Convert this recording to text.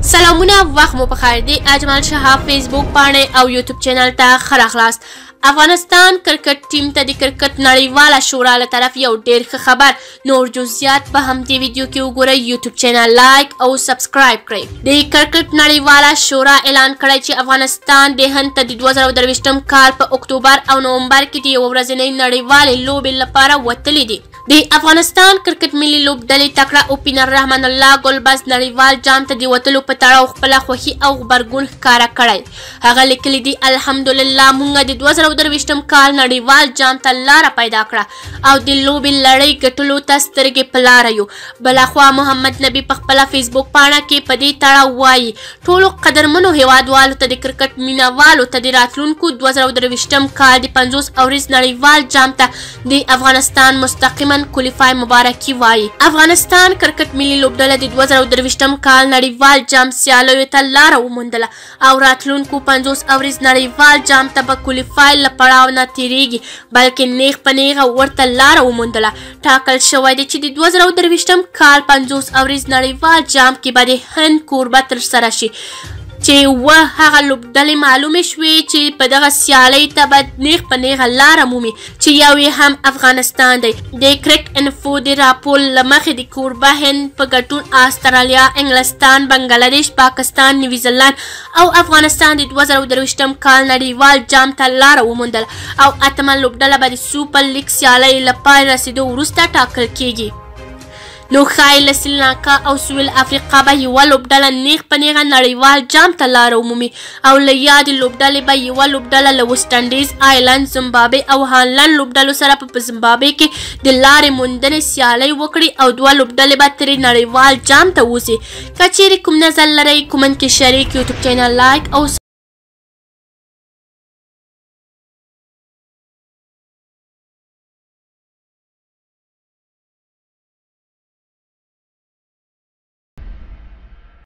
سلامونه وخت مو بخیر دی اجمل شهاب فیسبوک باندې او یوټیوب چینل ته ښه راغلاست. افغانستان کرکټ ټیم ته د کرکټ نړیواله شورا له طرف یو ډیر ښه خبر. نور جزئیات په همدې ویډیو کې وګورئ. یوټیوب چینل لایک او سبسکرایب کړئ. د کرکټ نړیواله شورا اعلان کړی چې افغانستان د هند ته د 2023م کال په اکتوبر او نومبر کې د یو ورځنۍ نړیوالې لوبې لپاره وتلي دي. د افغانستان کرکټ ملي لوبډلې تکړه اوپنر رحمان الله ګلبز نړیوال جام ته د وتلو په تړاو خپله خوښي او غبرګون ښکاره کړی. هغه لیکلي دي الحمدلله موږ د 2023م کال نړیوال جام ته لاره پیدا کړه او د لوبې لړۍ ګټلو ته سترګې په لاره یو. بلاخوا محمد نبي په خپله فیسبوک پاڼه کې په دې تړاو وایي ټولو قدرمنو هیوادوالو ته د کرکټ مینوالو ته د راتلونکو 2023م کال د 50 اوریز نړیوال جام ته د افغانستان مستقیما کولیفای مبارکي وایي. افغانستان کرکټ ملي لوبډله د 2023م کال نړیوال جام سیالیو ته لاره وموندله او راتلونکو 50 اوریز نړیوال جام ته به کولیفای له پړاو نه تیریږي بلکې نیغ په نیغه ورته لاره وموندله. ټاکل شوی دی چې د 2023م کال 50 اوریز نړیوال جام کې به د هند کوربه ترسره شي چې هغه لوبډلې معلومې شوې چې په دغه سیالۍ ته به نیغ په نیغه لاره مومي چې یو یې هم افغانستان دی. د کرک انفو د راپور له مخې د کوربه هند په ګډون استرالیا، انګلستان، بنګلادیش، پاکستان، نیوزیلند او افغانستان د 2023م کال نړیوال جام ته لاره وموندله او اتمه لوبډله به د سوپر لیګ سیالۍ له پای رسېدو وروسته ټاکل کیږي. نو ښایي له سریلانکا او سویل افریقا به یوه لوبډله نیغ په نیغه نړیوال جام ته لاره ومومي او له یادې لوبډلې به یوه لوبډله له ویسټنډیز، آیلند، زمبابوې او هالند لوبډلو سره په زمبابوې کې د لارې موندنې سیالۍ وکړي او دوه لوبډلې به ترې نړیوال جام ته وځي. که چیرې کوم نظر لرئ کومنټ کې شریک، یوټیوب چینل لایک او